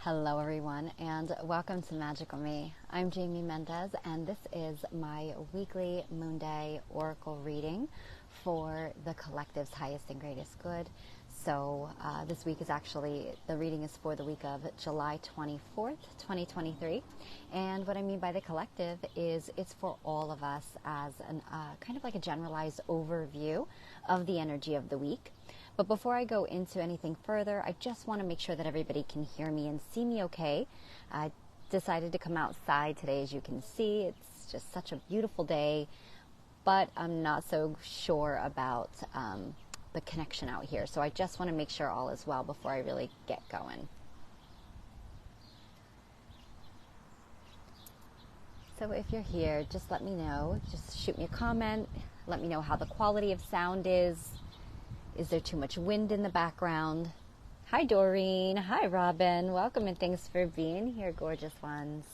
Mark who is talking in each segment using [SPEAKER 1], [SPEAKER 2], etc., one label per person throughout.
[SPEAKER 1] Hello everyone and welcome to Magical Me. I'm Jamie Mendez and this is my weekly Moonday Oracle reading for the collective's highest and greatest good. So this week is actually, the reading is for the week of July 24th, 2023. And what I mean by the collective is it's for all of us as an kind of like a generalized overview of the energy of the week. But before I go into anything further, I just want to make sure that everybody can hear me and see me okay. I decided to come outside today, as you can see. It's just such a beautiful day, but I'm not so sure about the connection out here. So I just want to make sure all is well before I really get going. So if you're here, just let me know. Just shoot me a comment. Let me know how the quality of sound is. Is there too much wind in the background? Hi, Doreen. Hi, Robin. Welcome and thanks for being here, gorgeous ones.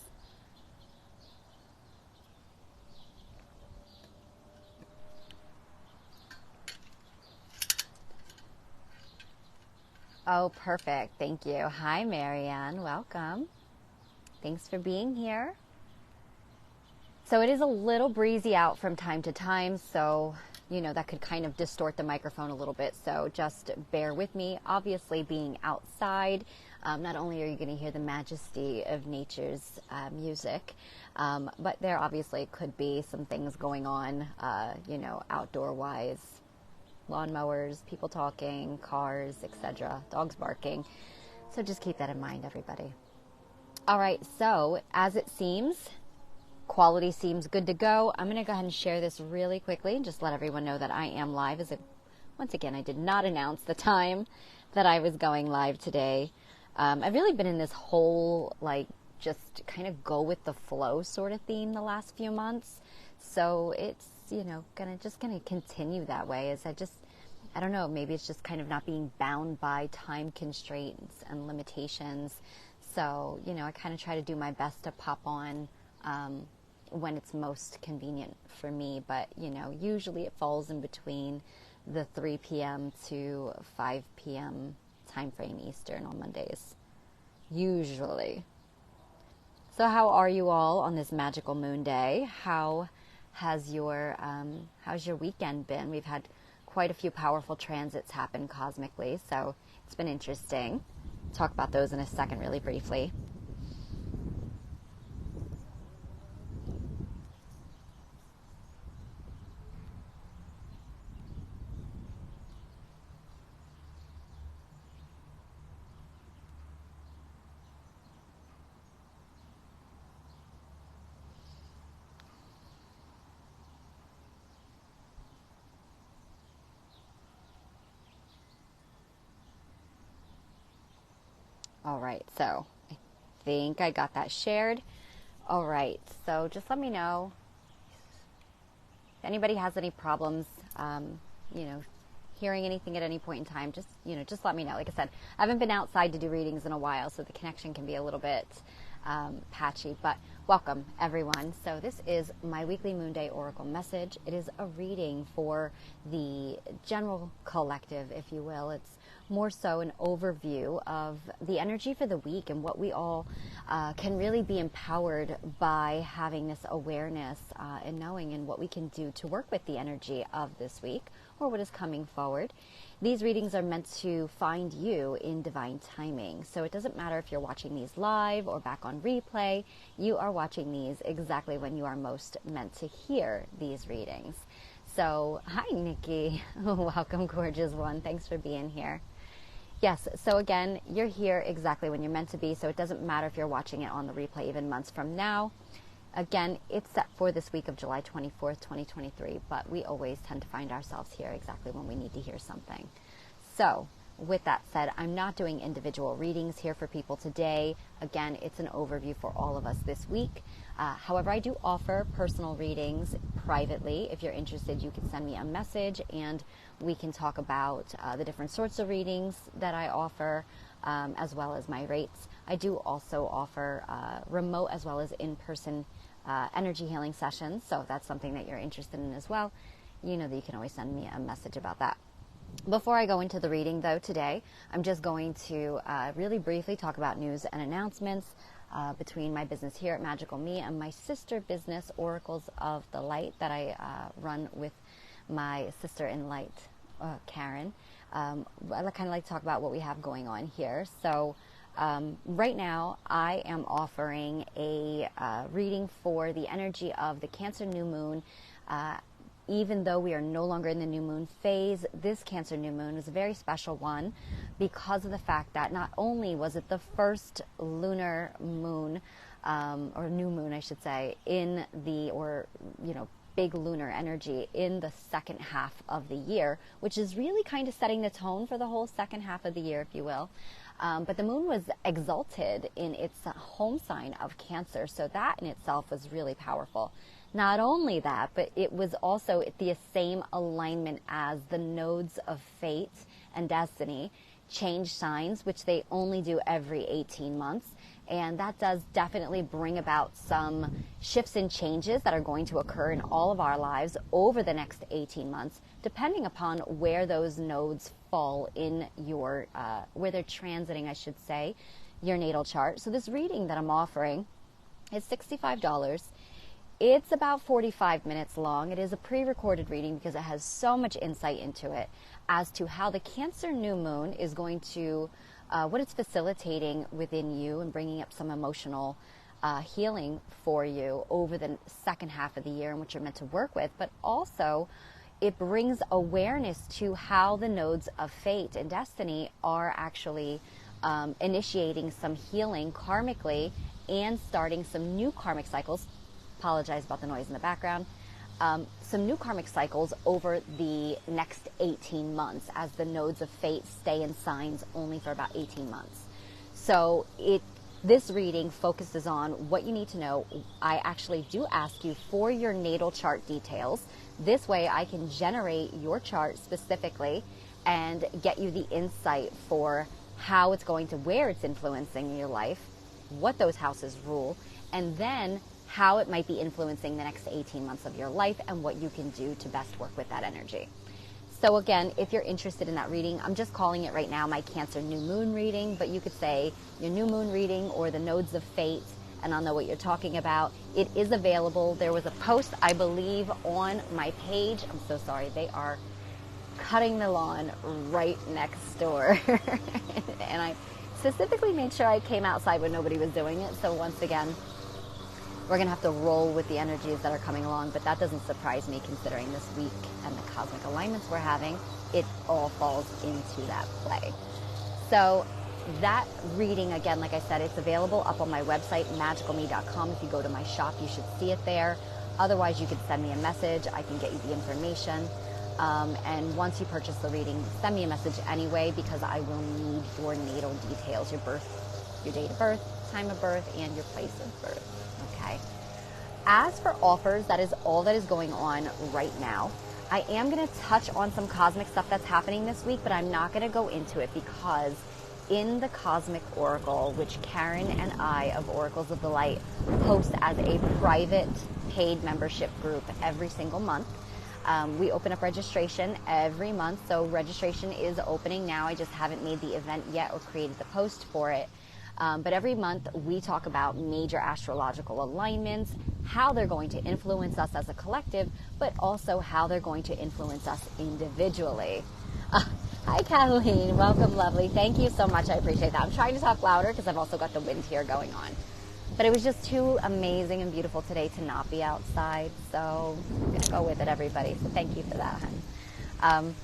[SPEAKER 1] Oh, perfect. Thank you. Hi, Marianne. Welcome. Thanks for being here. So it is a little breezy out from time to time, so that could kind of distort the microphone a little bit. So just bear with me. Obviously, being outside, not only are you going to hear the majesty of nature's music, but there obviously could be some things going on, outdoor-wise. Lawnmowers, people talking, cars, etc., dogs barking. So just keep that in mind, everybody. All right, so as it seems, quality seems good to go. I'm going to go ahead and share this really quickly and just let everyone know that I am live. Once again, I did not announce the time that I was going live today. I've really been in this whole, just kind of go with the flow sort of theme the last few months. So it's, going to continue that way as I don't know, maybe it's just kind of not being bound by time constraints and limitations. So, I kind of try to do my best to pop on when it's most convenient for me. But, usually it falls in between the 3 p.m. to 5 p.m. time frame Eastern on Mondays. Usually. So how are you all on this magical moon day? How's your weekend been? We've had quite a few powerful transits happen cosmically, so it's been interesting. Talk about those in a second really briefly. All right, so I think I got that shared. All right, so just let me know if anybody has any problems, hearing anything at any point in time. Just let me know. Like I said, I haven't been outside to do readings in a while, so the connection can be a little bit patchy, but welcome everyone. So this is my weekly Moonday Oracle message. It is a reading for the general collective, if you will. It's more so an overview of the energy for the week and what we all can really be empowered by having this awareness and knowing and what we can do to work with the energy of this week or what is coming forward. These readings are meant to find you in divine timing. So it doesn't matter if you're watching these live or back on replay, you are watching these exactly when you are most meant to hear these readings. So, hi Nikki. Welcome, gorgeous one. Thanks for being here. Yes, so again, you're here exactly when you're meant to be, so it doesn't matter if you're watching it on the replay even months from now. Again, it's set for this week of July 24th, 2023, but we always tend to find ourselves here exactly when we need to hear something. So, with that said, I'm not doing individual readings here for people today. Again, it's an overview for all of us this week. However, I do offer personal readings privately. If you're interested, you can send me a message and we can talk about the different sorts of readings that I offer, as well as my rates. I do also offer remote as well as in-person energy healing sessions. So if that's something that you're interested in as well, you know that you can always send me a message about that. Before I go into the reading, though, today, I'm just going to really briefly talk about news and announcements between my business here at Magical Me and my sister business, Oracles of the Light, that I run with my sister in light, Karen. I kind of like to talk about what we have going on here. So right now, I am offering a reading for the energy of the Cancer new moon. Even though we are no longer in the new moon phase, this Cancer new moon is a very special one because of the fact that not only was it the first lunar moon, or new moon, I should say, in the, big lunar energy in the second half of the year, which is really kind of setting the tone for the whole second half of the year, if you will. But the moon was exalted in its home sign of Cancer, so that in itself was really powerful. Not only that, but it was also the same alignment as the nodes of fate and destiny change signs, which they only do every 18 months. And that does definitely bring about some shifts and changes that are going to occur in all of our lives over the next 18 months, depending upon where those nodes fall in your, where they're transiting, I should say, your natal chart. So this reading that I'm offering is $65. It's about 45 minutes long. It is a pre-recorded reading because it has so much insight into it as to how the Cancer new moon is going to, what it's facilitating within you and bringing up some emotional healing for you over the second half of the year and what you're meant to work with. But also, it brings awareness to how the nodes of fate and destiny are actually initiating some healing karmically and starting some new karmic cycles. Apologize about the noise in the background. Some new karmic cycles over the next 18 months as the nodes of fate stay in signs only for about 18 months. So this reading focuses on what you need to know. I actually do ask you for your natal chart details. This way I can generate your chart specifically and get you the insight for how it's going to, where it's influencing your life, what those houses rule, and then how it might be influencing the next 18 months of your life and what you can do to best work with that energy. So again, if you're interested in that reading, I'm just calling it right now my Cancer new moon reading, but you could say your new moon reading or the nodes of fate, and I'll know what you're talking about. It is available. There was a post, I believe, on my page. I'm so sorry. They are cutting the lawn right next door. And I specifically made sure I came outside when nobody was doing it. So once again, we're going to have to roll with the energies that are coming along, but that doesn't surprise me considering this week and the cosmic alignments we're having. It all falls into that play. So that reading, again, like I said, it's available up on my website, magicalme.com. If you go to my shop, you should see it there. Otherwise, you could send me a message. I can get you the information. And once you purchase the reading, send me a message anyway, because I will need your natal details, your birth, your date of birth, time of birth, and your place of birth. Okay. As for offers, that is all that is going on right now. I am going to touch on some cosmic stuff that's happening this week, but I'm not going to go into it because in the Cosmic Oracle, which Karen and I of Oracles of the Light post as a private paid membership group every single month, we open up registration every month. So registration is opening now. I just haven't made the event yet or created the post for it. But every month we talk about major astrological alignments, how they're going to influence us as a collective, but also how they're going to influence us individually. Hi, Kathleen. Welcome, lovely. Thank you so much. I appreciate that. I'm trying to talk louder because I've also got the wind here going on. But it was just too amazing and beautiful today to not be outside. So I'm going to go with it, everybody. So thank you for that, hon.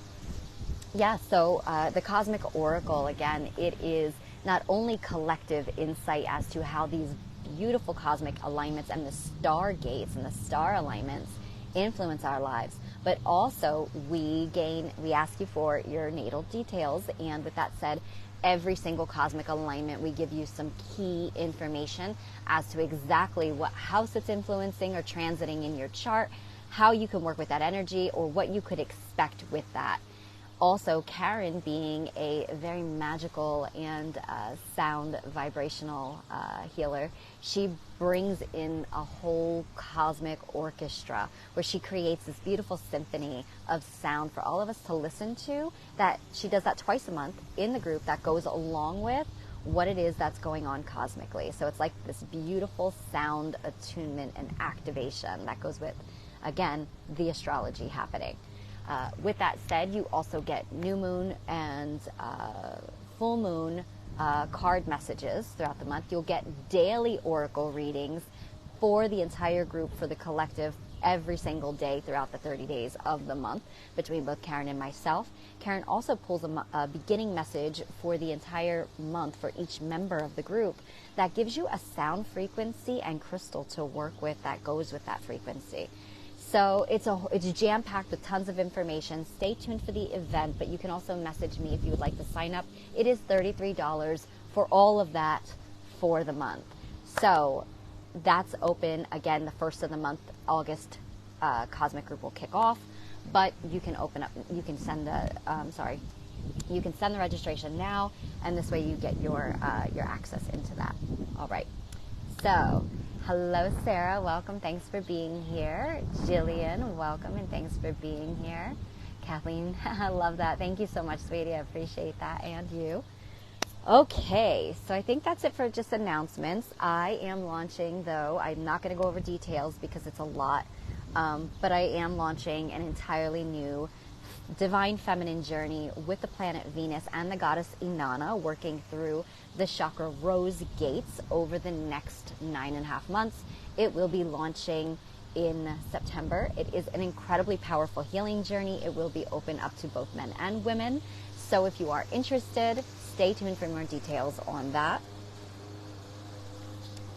[SPEAKER 1] The Cosmic Oracle, again, it is not only collective insight as to how these beautiful cosmic alignments and the star gates and the star alignments influence our lives, but also we ask you for your natal details. And with that said, every single cosmic alignment, we give you some key information as to exactly what house it's influencing or transiting in your chart, how you can work with that energy, or what you could expect with that. Also, Karen, being a very magical and sound vibrational healer, she brings in a whole cosmic orchestra where she creates this beautiful symphony of sound for all of us to listen to. That she does that twice a month in the group, that goes along with what it is that's going on cosmically. So it's like this beautiful sound attunement and activation that goes with, again, the astrology happening. With that said, you also get new moon and full moon card messages throughout the month. You'll get daily oracle readings for the entire group, for the collective, every single day throughout the 30 days of the month between both Karen and myself. Karen also pulls a beginning message for the entire month for each member of the group that gives you a sound frequency and crystal to work with that goes with that frequency. So it's jam-packed with tons of information. Stay tuned for the event, but you can also message me if you would like to sign up. It is $33 for all of that for the month. So that's open, again, the first of the month, August, Cosmic Group will kick off, but you can you can send the registration now, and this way you get your access into that. All right. So, hello, Sarah. Welcome. Thanks for being here. Jillian, welcome, and thanks for being here. Kathleen, I love that. Thank you so much, sweetie. I appreciate that, and you. Okay, so I think that's it for just announcements. I am launching, though, I'm not going to go over details because it's a lot, but I am launching an entirely new divine feminine journey with the planet Venus and the goddess Inanna, working through the chakra rose gates over the next 9.5 months. It will be launching in September. It is an incredibly powerful healing journey. It will be open up to both men and women. So if you are interested, stay tuned for more details on that.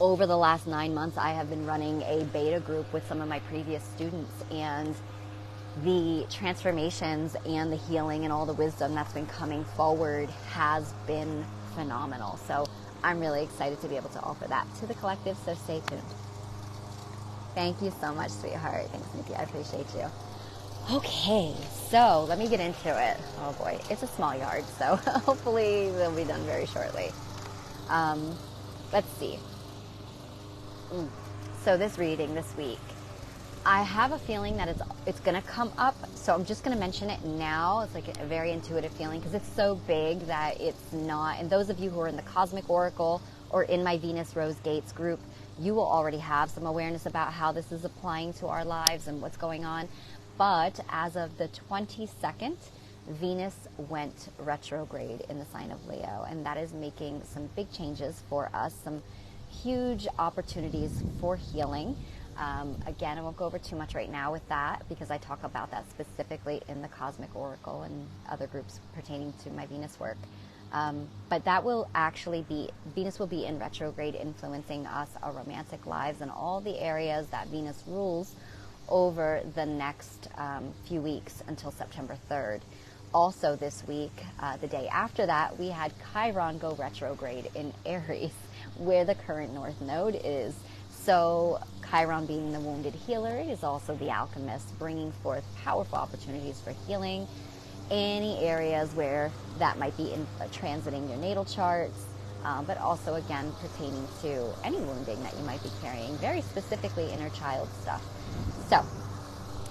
[SPEAKER 1] Over the last 9 months, I have been running a beta group with some of my previous students, and the transformations and the healing and all the wisdom that's been coming forward has been phenomenal. So I'm really excited to be able to offer that to the collective, so stay tuned. Thank you so much, sweetheart. Thanks, Nikki. I appreciate you. Okay, so let me get into it. Oh boy, it's a small yard, so hopefully they'll be done very shortly. Let's see. So this reading this week, I have a feeling that it's going to come up, so I'm just going to mention it now. It's like a very intuitive feeling because it's so big that it's not. And those of you who are in the Cosmic Oracle or in my Venus Rose Gates group, you will already have some awareness about how this is applying to our lives and what's going on. But as of the 22nd, Venus went retrograde in the sign of Leo, and that is making some big changes for us, some huge opportunities for healing. Again, I won't go over too much right now with that because I talk about that specifically in the Cosmic Oracle and other groups pertaining to my Venus work. But that will actually be, Venus will be in retrograde, influencing us, our romantic lives, and all the areas that Venus rules over the next few weeks until September 3rd. Also this week, the day after that, we had Chiron go retrograde in Aries, where the current North Node is. So Chiron, being the wounded healer, is also the alchemist, bringing forth powerful opportunities for healing. Any areas where that might be in transiting your natal charts, but also, again, pertaining to any wounding that you might be carrying, very specifically inner child stuff. So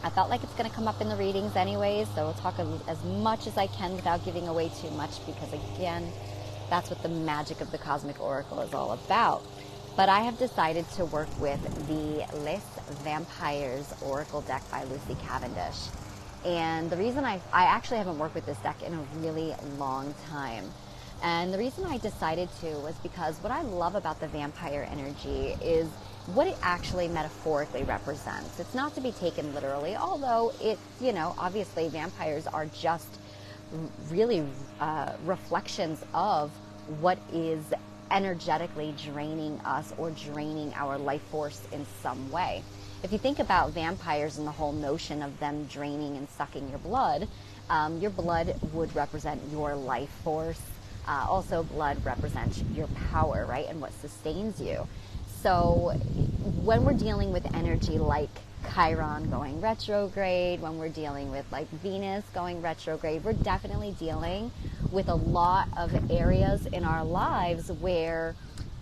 [SPEAKER 1] I felt like it's going to come up in the readings anyways, so we'll talk as much as I can without giving away too much because, again, that's what the magic of the Cosmic Oracle is all about. But I have decided to work with the Les Vampires Oracle deck by Lucy Cavendish. And the reason I actually haven't worked with this deck in a really long time. And the reason I decided to was because what I love about the vampire energy is what it actually metaphorically represents. It's not to be taken literally, although it, obviously vampires are just really reflections of what is energetically draining us or draining our life force in some way. If you think about vampires and the whole notion of them draining and sucking your blood would represent your life force. Also, blood represents your power, right, and what sustains you. So when we're dealing with energy like Chiron going retrograde, when we're dealing with like Venus going retrograde. We're definitely dealing with a lot of areas in our lives where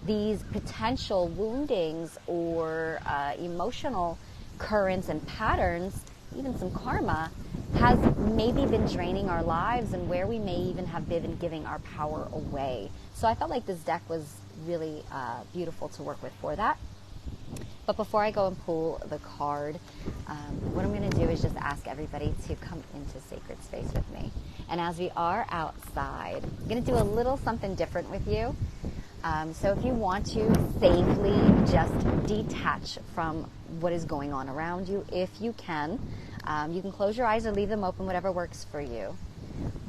[SPEAKER 1] these potential woundings or emotional currents and patterns, even some karma, has maybe been draining our lives, and where we may even have been giving our power away. So I felt like this deck was really beautiful to work with for that. But before I go and pull the card, what I'm going to do is just ask everybody to come into sacred space with me. And as we are outside, I'm going to do a little something different with you. So if you want to safely just detach from what is going on around you, if you can close your eyes or leave them open, whatever works for you.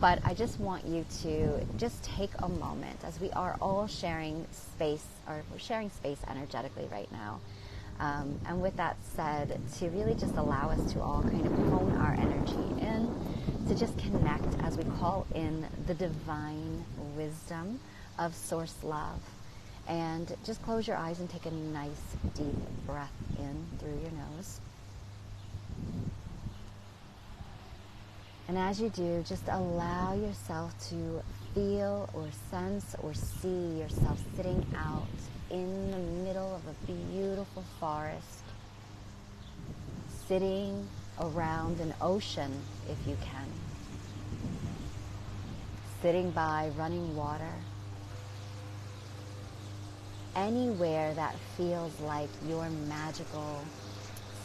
[SPEAKER 1] But I just want you to just take a moment, as we are all sharing space, or we're sharing space energetically right now. And with that said, to really just allow us to all kind of hone our energy in, to just connect as we call in the divine wisdom of source love. And just close your eyes and take a nice deep breath in through your nose. And as you do, just allow yourself to feel or sense or see yourself sitting out in the middle of a beautiful forest, sitting around an ocean if you can, sitting by running water, anywhere that feels like your magical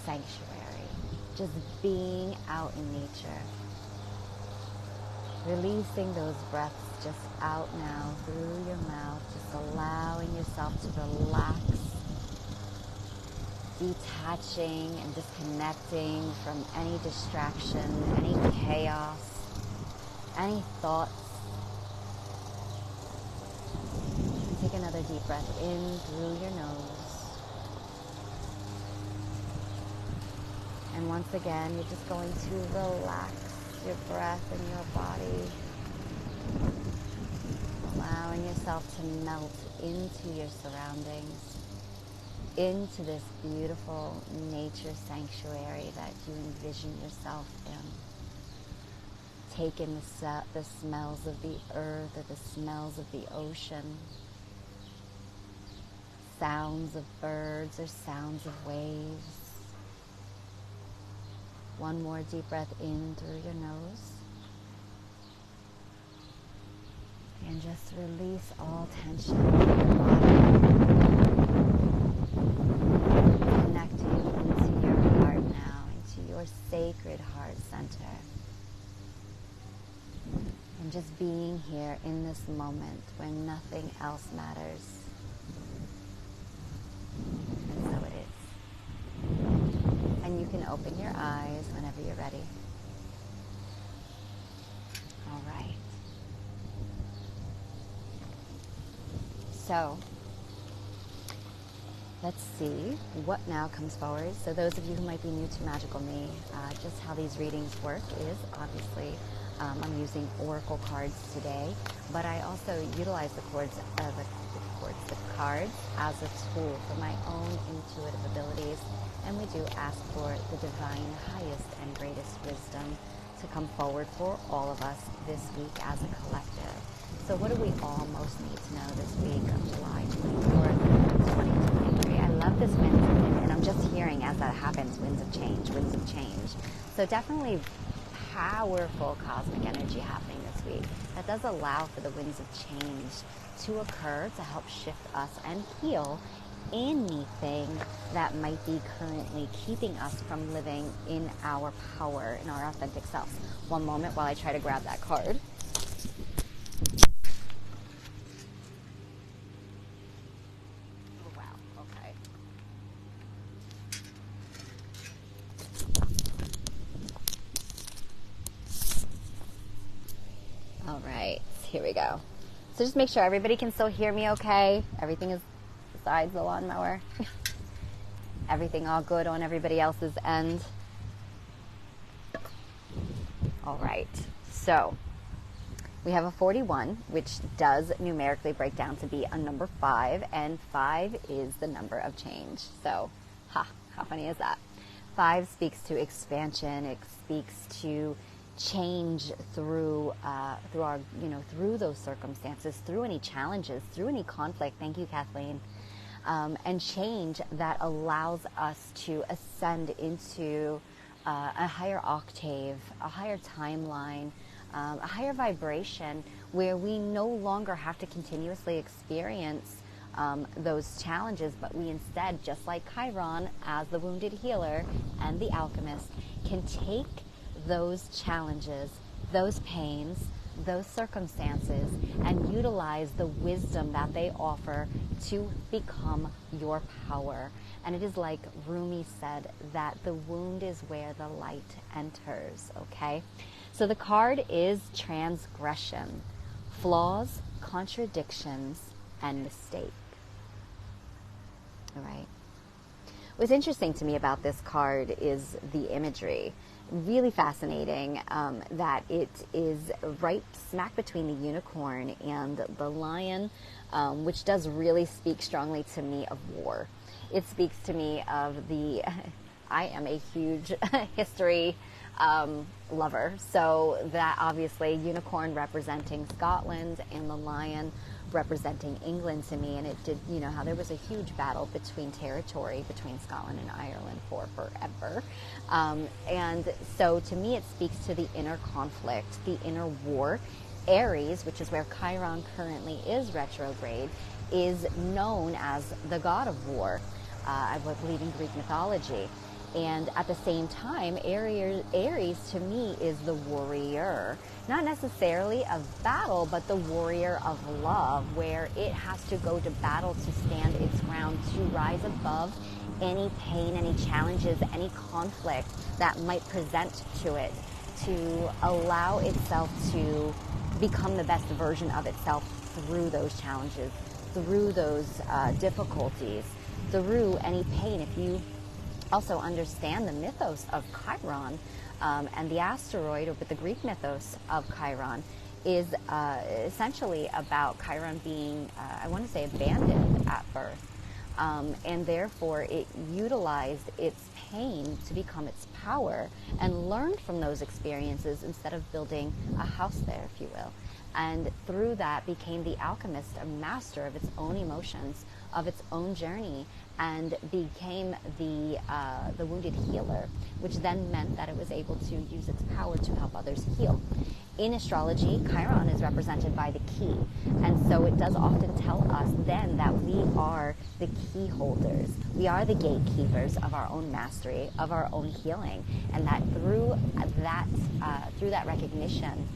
[SPEAKER 1] sanctuary, just being out in nature. Releasing those breaths just out now through your mouth, just allowing yourself to relax, detaching and disconnecting from any distraction, any chaos, any thoughts. And take another deep breath in through your nose. And once again, you're just going to relax your breath in your body, allowing yourself to melt into your surroundings, into this beautiful nature sanctuary that you envision yourself in. Take in the smells of the earth or the smells of the ocean, sounds of birds or sounds of waves. One more deep breath in through your nose. And just release all tension in your body. Connecting into your heart now, into your sacred heart center. And just being here in this moment where nothing else matters. And so it is. And you can open your eyes whenever you're ready. All right. So, let's see what now comes forward. So those of you who might be new to Magical Me, just how these readings work is obviously I'm using oracle cards today, but I also utilize the cards as a tool for my own intuitive abilities. And we do ask for the divine highest and greatest wisdom to come forward for all of us this week as a collective. So what do we all most need to know this week of July 24th, 2023? I love this winds, and I'm just hearing as that happens, winds of change, winds of change. So definitely powerful cosmic energy happening this week. That does allow for the winds of change to occur to help shift us and heal anything that might be currently keeping us from living in our power, in our authentic selves. One moment while I try to grab that card. Oh, wow, okay. All right, here we go. So just make sure everybody can still hear me okay. Everything is besides the lawnmower. Everything all good on everybody else's end. All right, so we have a 41, which does numerically break down to be a number 5, and 5 is the number of change. So, how funny is that? 5 speaks to expansion. It speaks to change through our, through those circumstances, through any challenges, through any conflict. Thank you, Kathleen. And change that allows us to ascend into a higher octave, a higher timeline, a higher vibration, where we no longer have to continuously experience those challenges, but we instead, just like Chiron as the wounded healer and the alchemist, can take those challenges, those pains, those circumstances, and utilize the wisdom that they offer to become your power. And it is like Rumi said, that the wound is where the light enters, okay? So the card is transgression, flaws, contradictions, and mistake. All right. What's interesting to me about this card is the imagery. Really fascinating that it is right smack between the unicorn and the lion, which does really speak strongly to me of war. It speaks to me of I am a huge history lover, so that obviously unicorn representing Scotland and the lion representing England to me, and it did, how there was a huge battle between territory between Scotland and Ireland for forever. And so to me it speaks to the inner conflict, the inner war. Aries, which is where Chiron currently is retrograde, is known as the god of war, I believe in Greek mythology. And at the same time, Aries to me is the warrior. Not necessarily of battle, but the warrior of love, where it has to go to battle to stand its ground, to rise above any pain, any challenges, any conflict that might present to it, to allow itself to become the best version of itself through those challenges, through those difficulties, through any pain. If you also understand the mythos of Chiron and the asteroid, or with the Greek mythos of Chiron, is essentially about Chiron being, I want to say, abandoned at birth. And therefore it utilized its pain to become its power and learned from those experiences instead of building a house there, if you will. And through that became the alchemist, a master of its own emotions, of its own journey, and became the wounded healer, which then meant that it was able to use its power to help others heal. In astrology, Chiron is represented by the key, and so it does often tell us then that we are the key holders. We are the gatekeepers of our own mastery, of our own healing, and that through that recognition,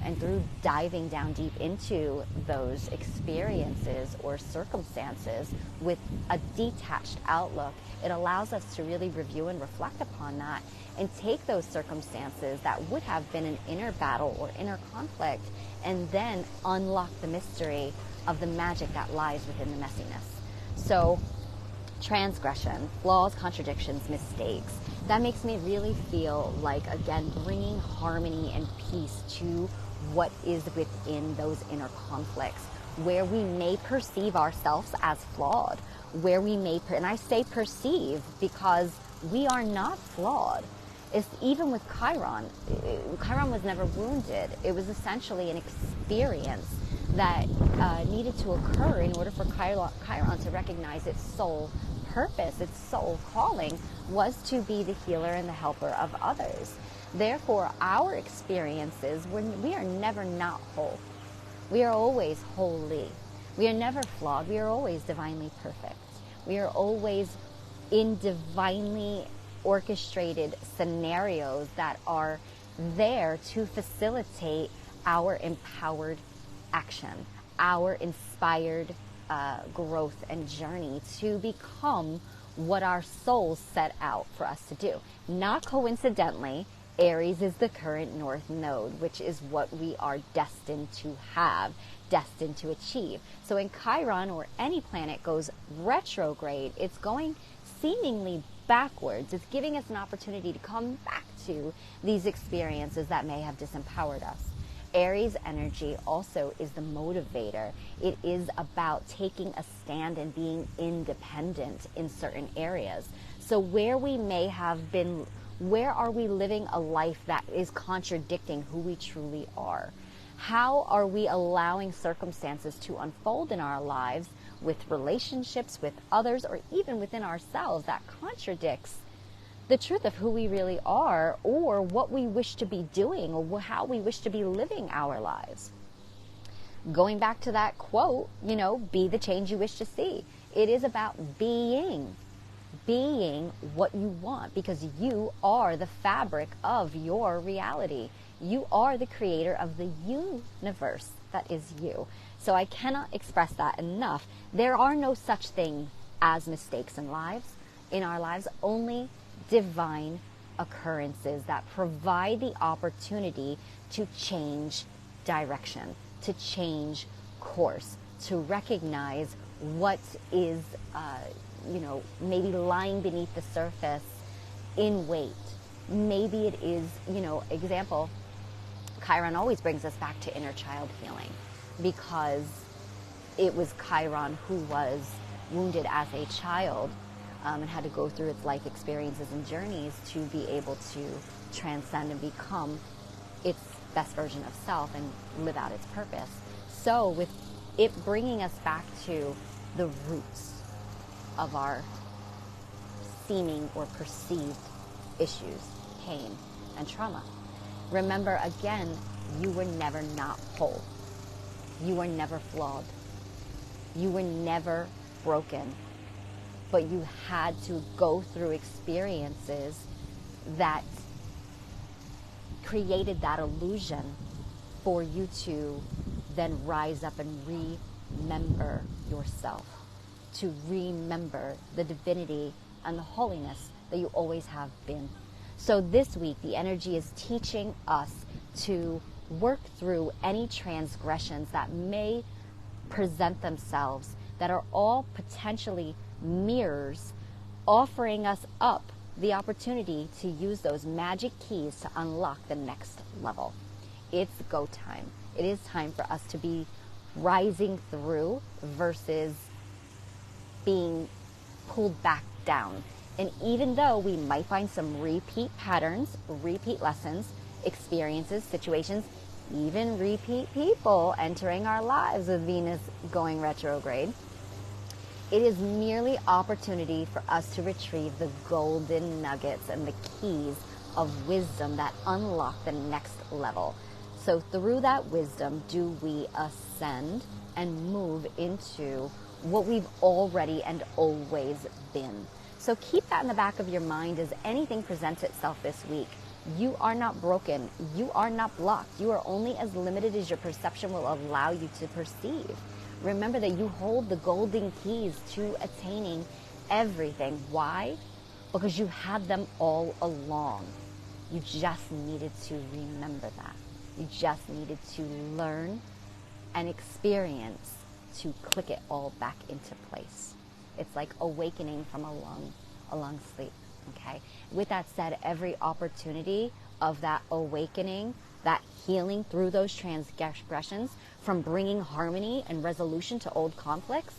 [SPEAKER 1] and through diving down deep into those experiences or circumstances with a detached outlook, it allows us to really review and reflect upon that and take those circumstances that would have been an inner battle or inner conflict and then unlock the mystery of the magic that lies within the messiness. So transgression, flaws, contradictions, mistakes. That makes me really feel like, again, bringing harmony and peace to what is within those inner conflicts, where we may perceive ourselves as flawed, where we may, and I say perceive because we are not flawed. It's even with Chiron. Chiron was never wounded. It was essentially an experience that needed to occur in order for Chiron to recognize its soul purpose, its soul calling, was to be the healer and the helper of others. Therefore, our experiences, we are never not whole. We are always wholly. We are never flawed. We are always divinely perfect. We are always in divinely orchestrated scenarios that are there to facilitate our empowered action, our inspired growth and journey to become what our souls set out for us to do. Not coincidentally, Aries is the current North Node, which is what we are destined to have, destined to achieve. So when Chiron or any planet goes retrograde, it's going seemingly backwards. It's giving us an opportunity to come back to these experiences that may have disempowered us. Aries energy also is the motivator. It is about taking a stand and being independent in certain areas. So where we may have been, where are we living a life that is contradicting who we truly are? How are we allowing circumstances to unfold in our lives with relationships with others or even within ourselves that contradicts the truth of who we really are, or what we wish to be doing, or how we wish to be living our lives? Going back to that quote, be the change you wish to see. It is about being what you want, because you are the fabric of your reality. You are the creator of the universe that is you. So I cannot express that enough. There are no such thing as mistakes in our lives, only divine occurrences that provide the opportunity to change direction, to change course, to recognize what is, maybe lying beneath the surface in wait. Maybe it is, example, Chiron always brings us back to inner child healing, because it was Chiron who was wounded as a child, and had to go through its life experiences and journeys to be able to transcend and become its best version of self and live out its purpose. So with it bringing us back to the roots of our seeming or perceived issues, pain, and trauma. Remember, again, you were never not whole. You were never flawed. You were never broken. But you had to go through experiences that created that illusion for you to then rise up and remember yourself, to remember the divinity and the holiness that you always have been. So this week, the energy is teaching us to work through any transgressions that may present themselves, that are all potentially mirrors, offering us up the opportunity to use those magic keys to unlock the next level. It's go time. It is time for us to be rising through versus being pulled back down. And even though we might find some repeat patterns, repeat lessons, experiences, situations, even repeat people entering our lives with Venus going retrograde, it is merely opportunity for us to retrieve the golden nuggets and the keys of wisdom that unlock the next level. So through that wisdom, do we ascend and move into what we've already and always been. So keep that in the back of your mind as anything presents itself this week. You are not broken. You are not blocked. You are only as limited as your perception will allow you to perceive. Remember that you hold the golden keys to attaining everything. Why? Because you had them all along. You just needed to remember that. You just needed to learn and experience to click it all back into place. It's like awakening from a long sleep, okay? With that said, every opportunity of that awakening, that healing through those transgressions, from bringing harmony and resolution to old conflicts,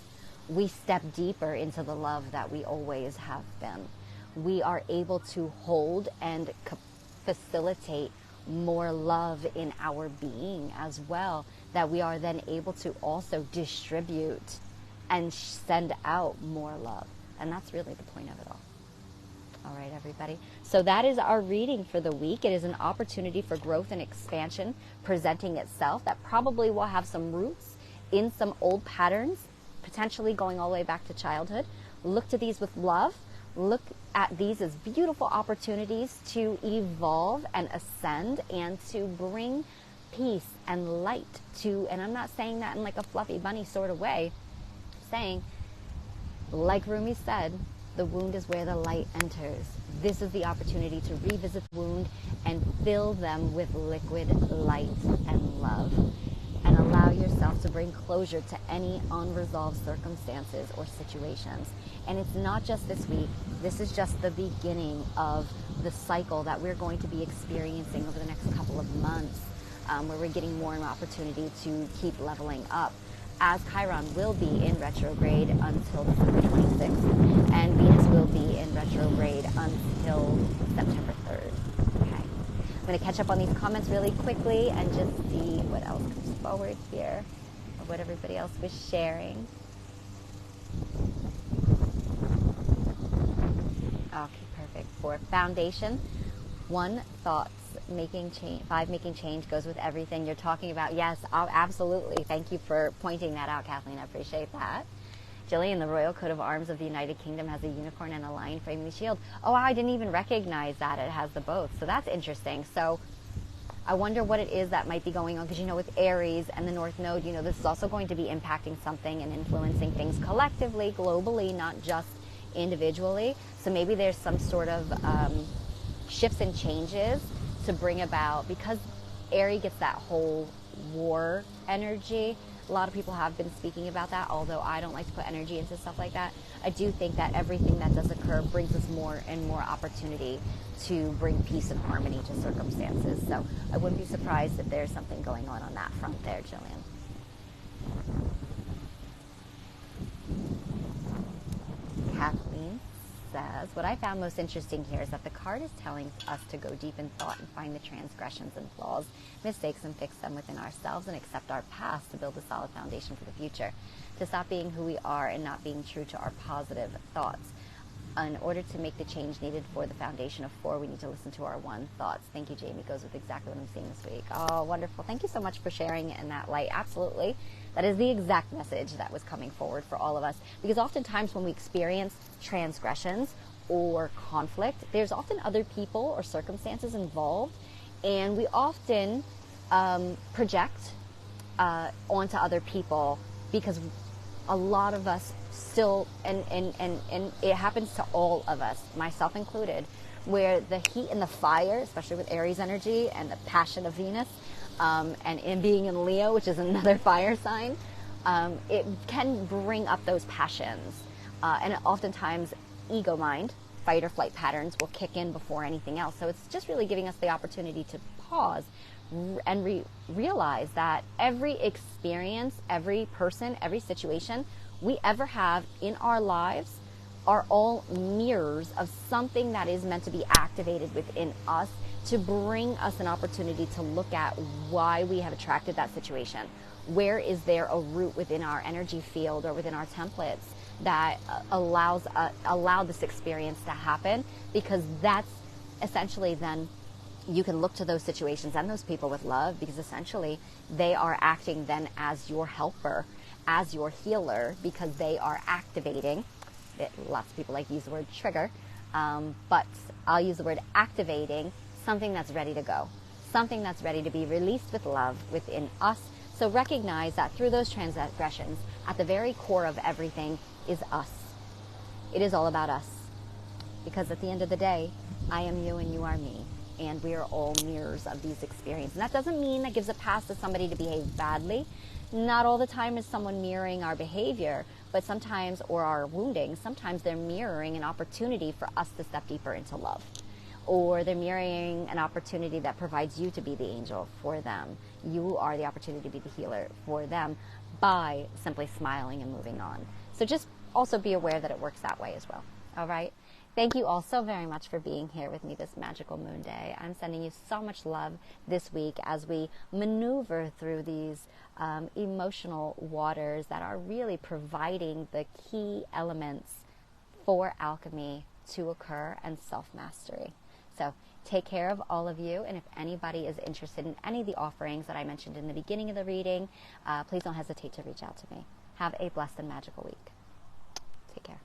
[SPEAKER 1] we step deeper into the love that we always have been. We are able to hold and facilitate more love in our being as well, that we are then able to also distribute and send out more love. And that's really the point of it all. All right, everybody. So that is our reading for the week. It is an opportunity for growth and expansion presenting itself that probably will have some roots in some old patterns, potentially going all the way back to childhood. Look to these with love. Look at these as beautiful opportunities to evolve and ascend and to bring peace and light to, and I'm not saying that in like a fluffy bunny sort of way, saying, like Rumi said, the wound is where the light enters. This is the opportunity to revisit the wound and fill them with liquid light and love, and allow yourself to bring closure to any unresolved circumstances or situations. And it's not just this week. This is just the beginning of the cycle that we're going to be experiencing over the next couple of months, where we're getting more and more opportunity to keep leveling up. as Chiron will be in retrograde until December 26th, and Venus will be in retrograde until September 3rd. Okay. I'm going to catch up on these comments really quickly and just see what else comes forward here, or what everybody else was sharing. Okay, perfect. For foundation, 1, thoughts, making change. 5, making change goes with everything you're talking about. Yes, absolutely. Thank you for pointing that out, Kathleen. I appreciate that. Jillian, the Royal Coat of Arms of the United Kingdom has a unicorn and a lion framing the shield. Oh, wow, I didn't even recognize that it has the both. So that's interesting. So I wonder what it is that might be going on, because, you know, with Aries and the North Node, you know, this is also going to be impacting something and influencing things collectively, globally, not just individually. So maybe there's some sort of shifts and changes to bring about, because Aries gets that whole war energy. A lot of people have been speaking about that, although I don't like to put energy into stuff like that. I do think that everything that does occur brings us more and more opportunity to bring peace and harmony to circumstances. So I wouldn't be surprised if there's something going on that front there, Jillian. Kathleen says, what I found most interesting here is that the card is telling us to go deep in thought and find the transgressions and flaws, mistakes, and fix them within ourselves and accept our past to build a solid foundation for the future, to stop being who we are and not being true to our positive thoughts. In order to make the change needed for the foundation of 4, we need to listen to our 1 thoughts. Thank you, Jamie. Goes with exactly what I'm seeing this week. Oh, wonderful. Thank you so much for sharing it in that light. Absolutely. That is the exact message that was coming forward for all of us. Because oftentimes when we experience transgressions or conflict, there's often other people or circumstances involved. And we often project onto other people, because a lot of us still, and it happens to all of us, myself included, where the heat and the fire, especially with Aries energy and the passion of Venus, and in being in Leo, which is another fire sign, it can bring up those passions. And oftentimes, ego mind, fight or flight patterns will kick in before anything else. So it's just really giving us the opportunity to pause and realize that every experience, every person, every situation we ever have in our lives are all mirrors of something that is meant to be activated within us to bring us an opportunity to look at why we have attracted that situation. Where is there a root within our energy field or within our templates that allow this experience to happen? Because that's essentially then you can look to those situations and those people with love, because essentially they are acting then as your helper, as your healer, because they are activating it. Lots of people like to use the word trigger, but I'll use the word activating something that's ready to go, something that's ready to be released with love within us. So recognize that through those transgressions, at the very core of everything is us. It is all about us, because at the end of the day, I am you and you are me. And we are all mirrors of these experiences. And that doesn't mean that gives a pass to somebody to behave badly. Not all the time is someone mirroring our behavior, but sometimes, or our wounding, sometimes they're mirroring an opportunity for us to step deeper into love. Or they're mirroring an opportunity that provides you to be the angel for them. You are the opportunity to be the healer for them by simply smiling and moving on. So just also be aware that it works that way as well. All right? Thank you all so very much for being here with me this magical moon day. I'm sending you so much love this week as we maneuver through these emotional waters that are really providing the key elements for alchemy to occur and self-mastery. So take care of all of you, and if anybody is interested in any of the offerings that I mentioned in the beginning of the reading, please don't hesitate to reach out to me. Have a blessed and magical week. Take care.